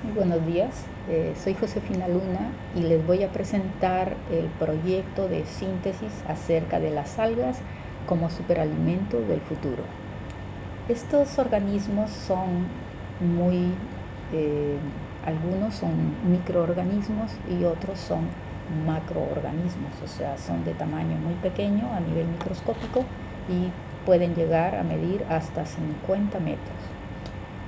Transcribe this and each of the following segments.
Muy buenos días, soy Josefina Luna y les voy a presentar el proyecto de síntesis acerca de las algas como superalimento del futuro. Estos organismos son muy, eh, algunos son microorganismos y otros son macroorganismos, o sea, son de tamaño muy pequeño a nivel microscópico y pueden llegar a medir hasta 50 metros.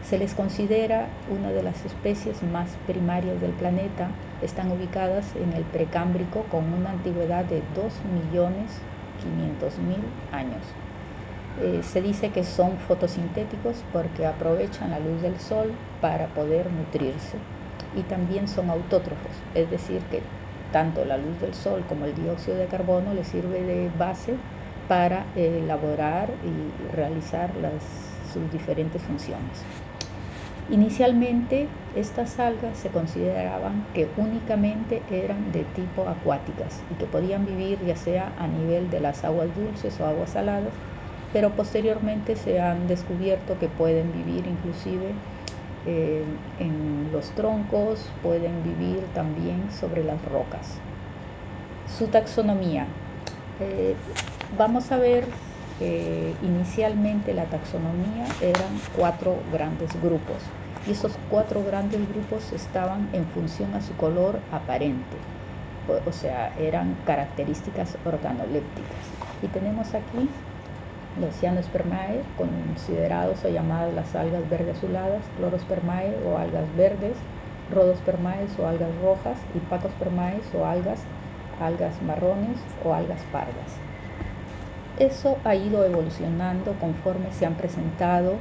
Se les considera una de las especies más primarias del planeta. Están ubicadas en el Precámbrico con una antigüedad de 2.500.000 años. Se dice que son fotosintéticos porque aprovechan la luz del sol para poder nutrirse y también son autótrofos, es decir que tanto la luz del sol como el dióxido de carbono les sirve de base para elaborar y realizar sus diferentes funciones. Inicialmente, estas algas se consideraban que únicamente eran de tipo acuáticas y que podían vivir ya sea a nivel de las aguas dulces o aguas saladas, pero posteriormente se han descubierto que pueden vivir inclusive en los troncos, pueden vivir también sobre las rocas. Su taxonomía. Vamos a ver que inicialmente la taxonomía eran 4 grandes grupos y esos 4 grandes grupos estaban en función a su color aparente, o sea, eran características organolépticas. Y tenemos aquí los Cyanospermae, considerados o llamadas las algas verde azuladas, Chlorospermae o algas verdes, Rhodospermae o algas rojas y Pacospermae o algas marrones o algas pardas. Eso ha ido evolucionando conforme se han presentado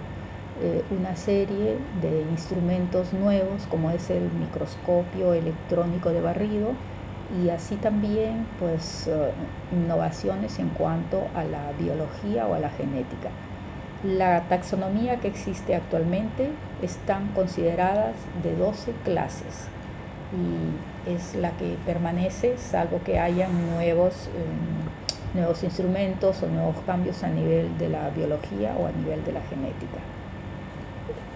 una serie de instrumentos nuevos como es el microscopio electrónico de barrido y así también innovaciones en cuanto a la biología o a la genética. La taxonomía que existe actualmente están consideradas de 12 clases y es la que permanece salvo que haya nuevos instrumentos o nuevos cambios a nivel de la biología o a nivel de la genética.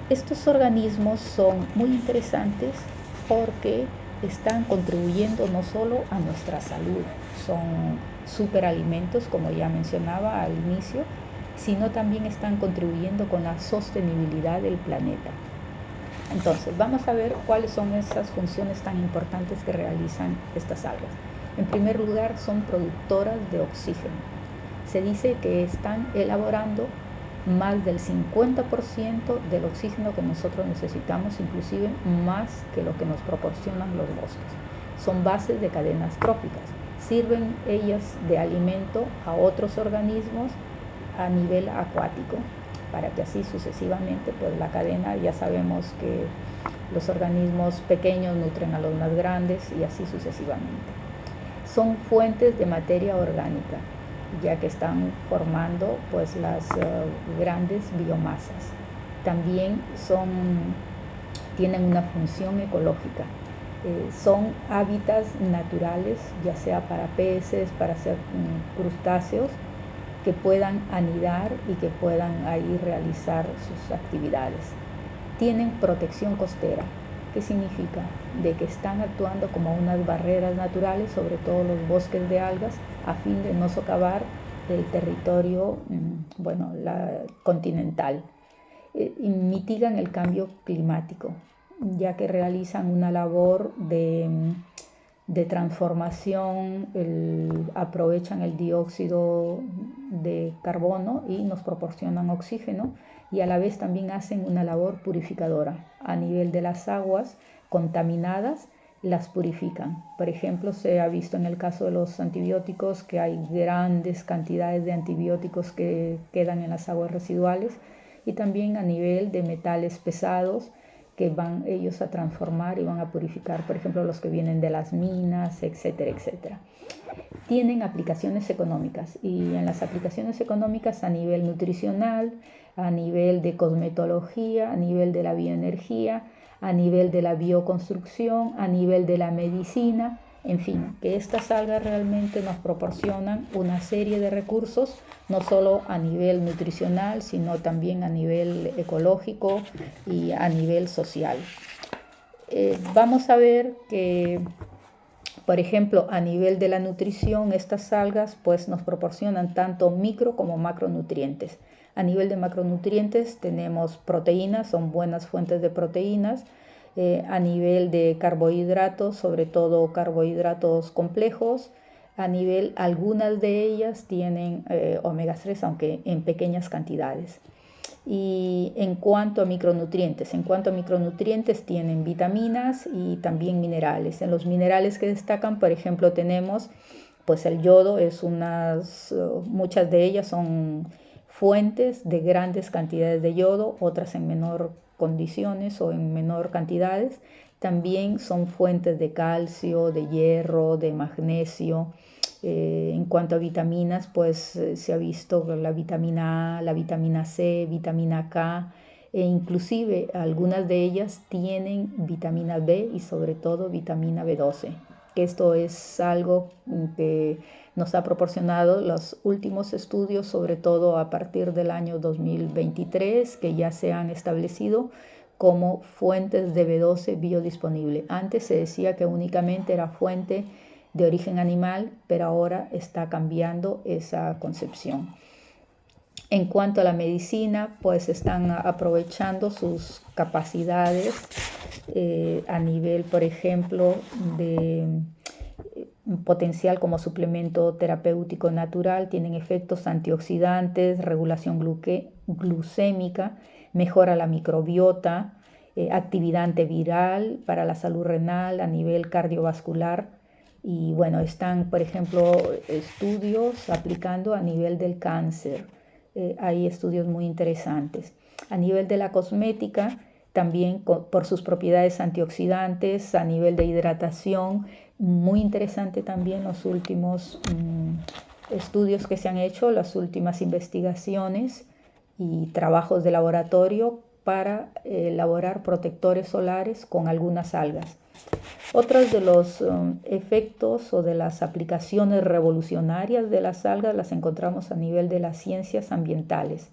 Estos organismos son muy interesantes porque están contribuyendo no solo a nuestra salud, son superalimentos, como ya mencionaba al inicio, sino también están contribuyendo con la sostenibilidad del planeta. Entonces, vamos a ver cuáles son esas funciones tan importantes que realizan estas algas. En primer lugar, son productoras de oxígeno. Se dice que están elaborando más del 50% del oxígeno que nosotros necesitamos, inclusive más que lo que nos proporcionan los bosques. Son bases de cadenas tróficas. Sirven ellas de alimento a otros organismos a nivel acuático, para que así sucesivamente, pues la cadena, ya sabemos que los organismos pequeños nutren a los más grandes y así sucesivamente. Son fuentes de materia orgánica, ya que están formando pues las grandes biomasas. También tienen una función ecológica. Son hábitats naturales, ya sea para peces, para crustáceos, que puedan anidar y que puedan ahí realizar sus actividades. Tienen protección costera. ¿Qué significa? De que están actuando como unas barreras naturales sobre todos los bosques de algas a fin de no socavar el territorio continental. Y mitigan el cambio climático, ya que realizan una labor de transformación, aprovechan el dióxido de carbono y nos proporcionan oxígeno y a la vez también hacen una labor purificadora. A nivel de las aguas contaminadas, las purifican. Por ejemplo, se ha visto en el caso de los antibióticos que hay grandes cantidades de antibióticos que quedan en las aguas residuales y también a nivel de metales pesados que van ellos a transformar y van a purificar, por ejemplo, los que vienen de las minas, etcétera, etcétera. Tienen aplicaciones económicas y en las aplicaciones económicas a nivel nutricional, a nivel de cosmetología, a nivel de la bioenergía, a nivel de la bioconstrucción, a nivel de la medicina, en fin, que estas algas realmente nos proporcionan una serie de recursos, no solo a nivel nutricional, sino también a nivel ecológico y a nivel social. vamos a ver que, por ejemplo, a nivel de la nutrición, estas algas pues nos proporcionan tanto micro como macronutrientes. A nivel de macronutrientes tenemos proteínas, son buenas fuentes de proteínas. A nivel de carbohidratos, sobre todo carbohidratos complejos. A nivel, algunas de ellas tienen omega 3, aunque en pequeñas cantidades. Y en cuanto a micronutrientes, tienen vitaminas y también minerales. En los minerales que destacan, por ejemplo, tenemos pues el yodo, muchas de ellas son fuentes de grandes cantidades de yodo, otras en menor condiciones o en menor cantidades. También son fuentes de calcio, de hierro, de magnesio. En cuanto a vitaminas, pues se ha visto la vitamina A, la vitamina C, vitamina K, e inclusive algunas de ellas tienen vitamina B y sobre todo vitamina B12, que esto es algo que nos ha proporcionado los últimos estudios, sobre todo a partir del año 2023, que ya se han establecido como fuentes de B12 biodisponible. Antes se decía que únicamente era fuente de origen animal, pero ahora está cambiando esa concepción. En cuanto a la medicina, pues están aprovechando sus capacidades a nivel, por ejemplo, de potencial como suplemento terapéutico natural, tienen efectos antioxidantes, regulación glucémica, mejora la microbiota, actividad antiviral para la salud renal a nivel cardiovascular. Y bueno, están, por ejemplo, estudios aplicando a nivel del cáncer. Hay estudios muy interesantes. A nivel de la cosmética, también por sus propiedades antioxidantes, a nivel de hidratación, muy interesante también los últimos estudios que se han hecho, las últimas investigaciones y trabajos de laboratorio para elaborar protectores solares con algunas algas. Otros de los efectos o de las aplicaciones revolucionarias de las algas las encontramos a nivel de las ciencias ambientales,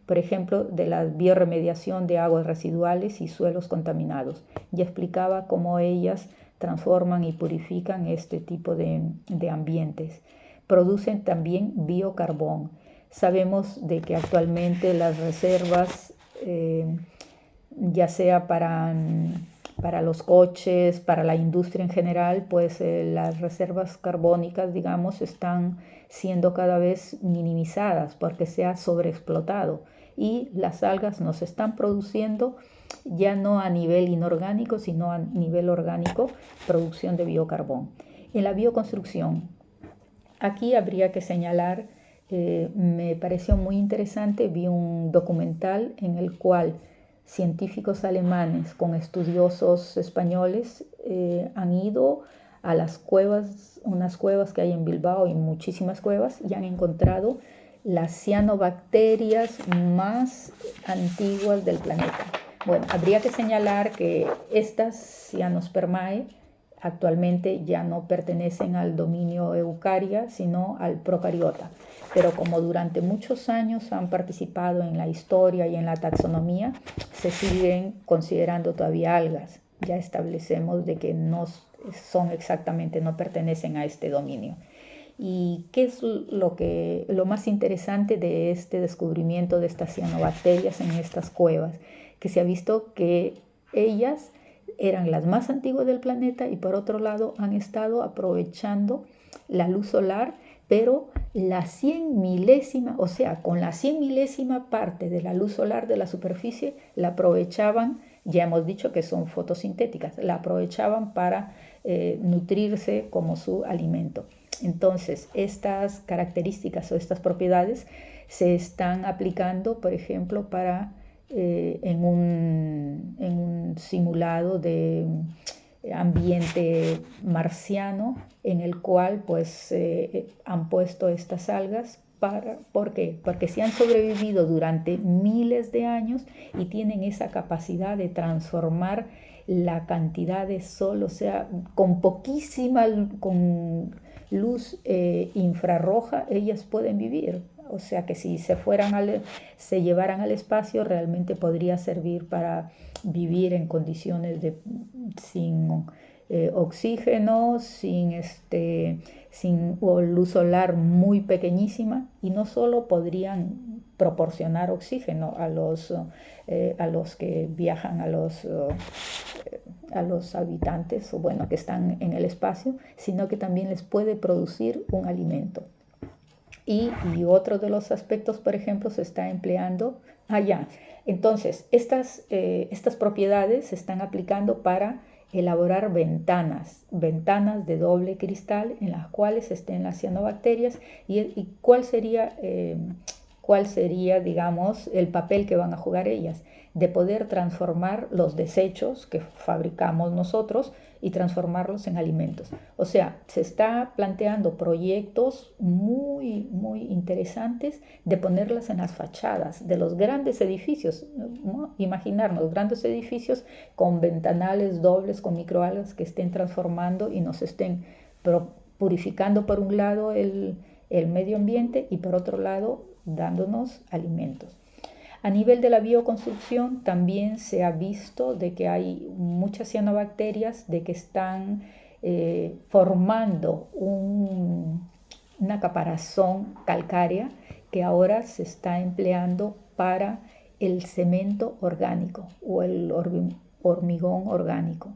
por ejemplo, de la bioremediación de aguas residuales y suelos contaminados. Ya explicaba cómo ellas transforman y purifican este tipo de ambientes. Producen también biocarbón. Sabemos de que actualmente las reservas, ya sea para los coches, para la industria en general, pues las reservas carbónicas, digamos, están siendo cada vez minimizadas porque se ha sobreexplotado y las algas nos están produciendo ya no a nivel inorgánico, sino a nivel orgánico, producción de biocarbón. En la bioconstrucción, aquí habría que señalar, me pareció muy interesante, vi un documental en el cual científicos alemanes con estudiosos españoles han ido a las cuevas, unas cuevas que hay en Bilbao y muchísimas cuevas, y han encontrado las cianobacterias más antiguas del planeta. Bueno, habría que señalar que estas Cyanospermae actualmente ya no pertenecen al dominio Eukarya, sino al procariota. Pero como durante muchos años han participado en la historia y en la taxonomía, se siguen considerando todavía algas. Ya establecemos de que no son exactamente, no pertenecen a este dominio. ¿Y qué es lo más interesante de este descubrimiento de estas cianobacterias en estas cuevas? Que se ha visto que ellas eran las más antiguas del planeta y por otro lado han estado aprovechando la luz solar, pero la 100 milésima, o sea, con la 100 milésima parte de la luz solar de la superficie la aprovechaban, ya hemos dicho que son fotosintéticas, la aprovechaban para nutrirse como su alimento. Entonces, estas características o estas propiedades se están aplicando, por ejemplo, para en un simulado de ambiente marciano en el cual pues han puesto estas algas. ¿Por qué? Porque se han sobrevivido durante miles de años y tienen esa capacidad de transformar la cantidad de sol, o sea, con poquísima, con luz infrarroja, ellas pueden vivir. O sea que si se llevaran al espacio, realmente podría servir para vivir en condiciones sin oxígeno, sin luz solar muy pequeñísima, y no solo podrían proporcionar oxígeno a los que viajan, a los habitantes, o bueno, que están en el espacio, sino que también les puede producir un alimento. Y otro de los aspectos, por ejemplo, se está empleando allá. Entonces, estas propiedades se están aplicando para elaborar ventanas de doble cristal en las cuales estén las cianobacterias. ¿Y cuál sería, digamos, el papel que van a jugar ellas? De poder transformar los desechos que fabricamos nosotros y transformarlos en alimentos. O sea, se está planteando proyectos muy, muy interesantes de ponerlas en las fachadas de los grandes edificios, ¿no? Imaginarnos grandes edificios con ventanales dobles, con microalgas que estén transformando y nos estén purificando por un lado el medio ambiente y por otro lado dándonos alimentos. A nivel de la bioconstrucción también se ha visto de que hay muchas cianobacterias de que están formando una caparazón calcárea que ahora se está empleando para el cemento orgánico o el hormigón orgánico.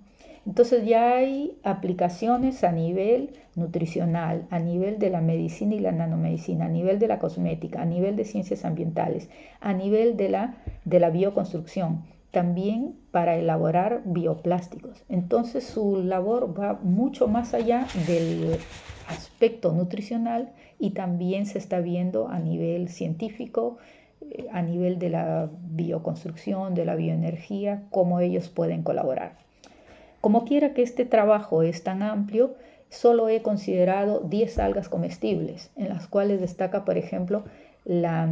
Entonces ya hay aplicaciones a nivel nutricional, a nivel de la medicina y la nanomedicina, a nivel de la cosmética, a nivel de ciencias ambientales, a nivel de la bioconstrucción, también para elaborar bioplásticos. Entonces su labor va mucho más allá del aspecto nutricional y también se está viendo a nivel científico, a nivel de la bioconstrucción, de la bioenergía, cómo ellos pueden colaborar. Como quiera que este trabajo es tan amplio, solo he considerado 10 algas comestibles, en las cuales destaca, por ejemplo, la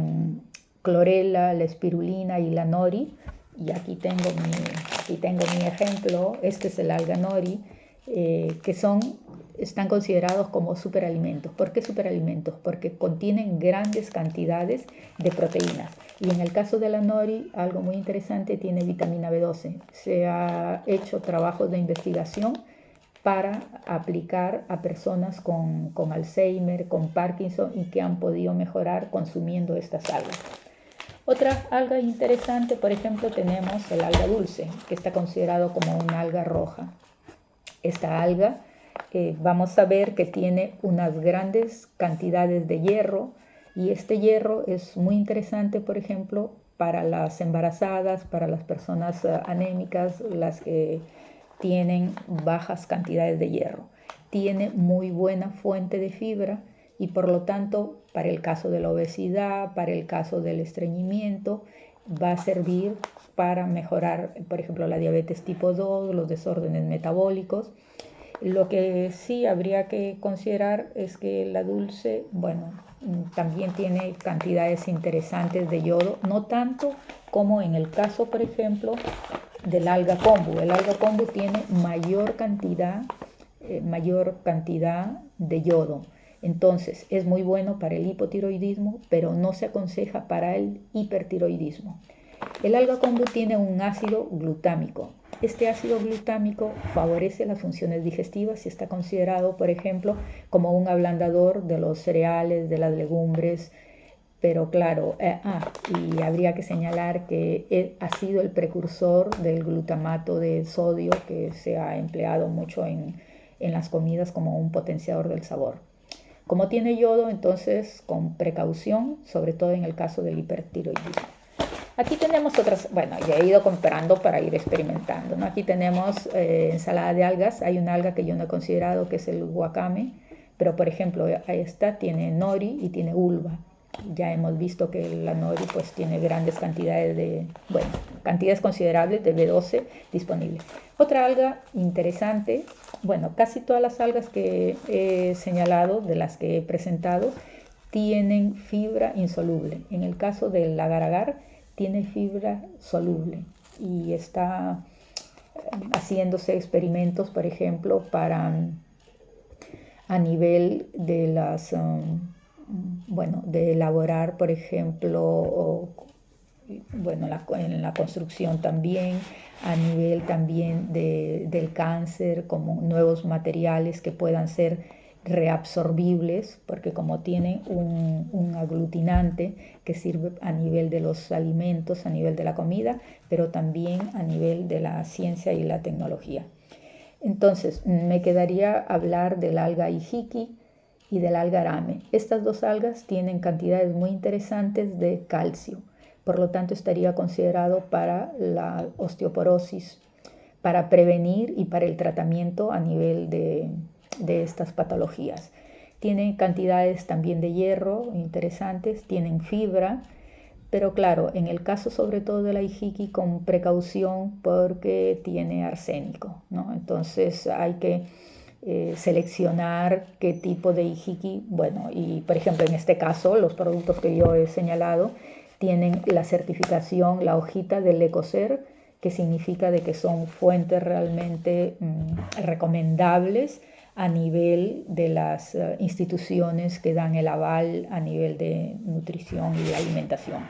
clorela, la espirulina y la nori. Y aquí tengo mi ejemplo. Este es el alga nori, que están considerados como superalimentos. ¿Por qué superalimentos? Porque contienen grandes cantidades de proteínas. Y en el caso de la nori, algo muy interesante, tiene vitamina B12. Se ha hecho trabajos de investigación para aplicar a personas con Alzheimer, con Parkinson, y que han podido mejorar consumiendo estas algas. Otra alga interesante, por ejemplo, tenemos el alga dulce, que está considerado como una alga roja. Esta alga vamos a ver que tiene unas grandes cantidades de hierro, y este hierro es muy interesante, por ejemplo, para las embarazadas, para las personas anémicas, las que tienen bajas cantidades de hierro. Tiene muy buena fuente de fibra y por lo tanto, para el caso de la obesidad, para el caso del estreñimiento, va a servir para mejorar, por ejemplo, la diabetes tipo 2, los desórdenes metabólicos. Lo que sí habría que considerar es que la dulce, bueno, también tiene cantidades interesantes de yodo, no tanto como en el caso, por ejemplo, del alga kombu. El alga kombu tiene mayor cantidad de yodo. Entonces, es muy bueno para el hipotiroidismo, pero no se aconseja para el hipertiroidismo. El alga kombu tiene un ácido glutámico. Este ácido glutámico favorece las funciones digestivas y está considerado, por ejemplo, como un ablandador de los cereales, de las legumbres. Pero claro, y habría que señalar que ha sido el precursor del glutamato de sodio, que se ha empleado mucho en las comidas como un potenciador del sabor. Como tiene yodo, entonces con precaución, sobre todo en el caso del hipertiroidismo. Aquí tenemos otras, bueno, ya he ido comprando para ir experimentando, ¿no? Aquí tenemos ensalada de algas. Hay una alga que yo no he considerado, que es el wakame, pero por ejemplo, esta tiene nori y tiene ulva. Ya hemos visto que la nori pues tiene grandes cantidades considerables de B12 disponibles. Otra alga interesante, bueno, casi todas las algas que he señalado, de las que he presentado, tienen fibra insoluble. En el caso del agar-agar, tiene fibra soluble y está haciéndose experimentos, por ejemplo, a nivel de bueno, de elaborar, por ejemplo, bueno, en la construcción también, a nivel también del cáncer, como nuevos materiales que puedan ser reabsorbibles, porque como tiene un aglutinante que sirve a nivel de los alimentos, a nivel de la comida, pero también a nivel de la ciencia y la tecnología. Entonces, me quedaría hablar del alga hijiki y del alga arame. Estas dos algas tienen cantidades muy interesantes de calcio, por lo tanto estaría considerado para la osteoporosis, para prevenir y para el tratamiento a nivel de estas patologías. Tienen cantidades también de hierro interesantes, tienen fibra, pero claro, en el caso sobre todo de la hijiki, con precaución porque tiene arsénico, ¿no? Entonces hay que seleccionar qué tipo de hijiki, bueno, y por ejemplo en este caso los productos que yo he señalado tienen la certificación, la hojita del Ecocer, que significa de que son fuentes realmente recomendables a nivel de las instituciones que dan el aval a nivel de nutrición y de alimentación.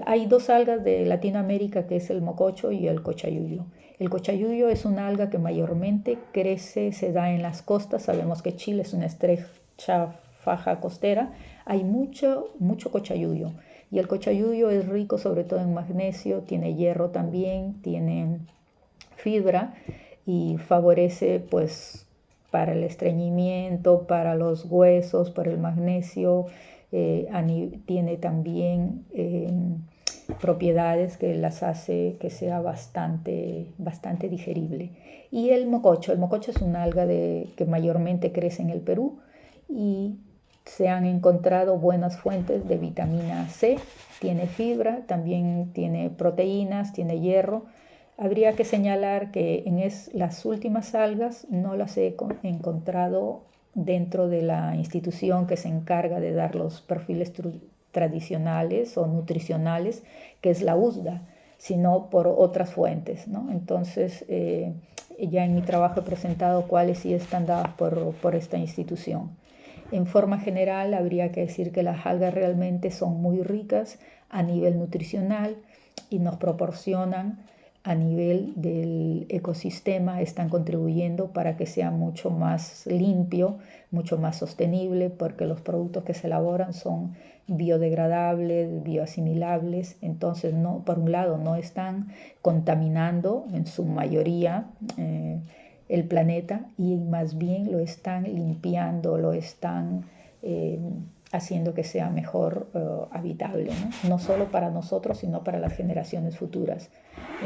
Hay dos algas de Latinoamérica que es el mococho y el cochayuyo. El cochayuyo es una alga que mayormente crece, se da en las costas. Sabemos que Chile es una estrecha faja costera. Hay mucho cochayuyo. Y el cochayuyo es rico sobre todo en magnesio, tiene hierro también, tiene fibra y favorece pues para el estreñimiento, para los huesos, para el magnesio, tiene también propiedades que las hace que sea bastante digerible. Y el mococho es una alga que mayormente crece en el Perú y se han encontrado buenas fuentes de vitamina C, tiene fibra, también tiene proteínas, tiene hierro. Habría que señalar que las últimas algas no las he encontrado dentro de la institución que se encarga de dar los perfiles tradicionales o nutricionales, que es la USDA, sino por otras fuentes, ¿no? Entonces, ya en mi trabajo he presentado cuáles sí están dadas por esta institución. En forma general, habría que decir que las algas realmente son muy ricas a nivel nutricional y nos proporcionan a nivel del ecosistema, están contribuyendo para que sea mucho más limpio, mucho más sostenible, porque los productos que se elaboran son biodegradables, bioasimilables, entonces no, por un lado no están contaminando en su mayoría el planeta y más bien lo están limpiando, lo están haciendo que sea mejor habitable, ¿no? No solo para nosotros, sino para las generaciones futuras.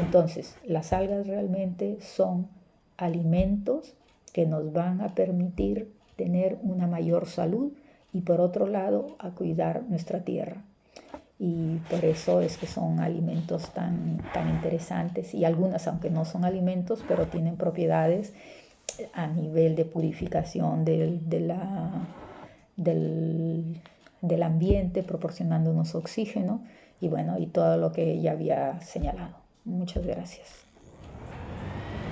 Entonces, las algas realmente son alimentos que nos van a permitir tener una mayor salud y por otro lado a cuidar nuestra tierra. Y por eso es que son alimentos tan interesantes y algunas, aunque no son alimentos, pero tienen propiedades a nivel de purificación del ambiente, proporcionándonos oxígeno y bueno, y todo lo que ya había señalado. Muchas gracias.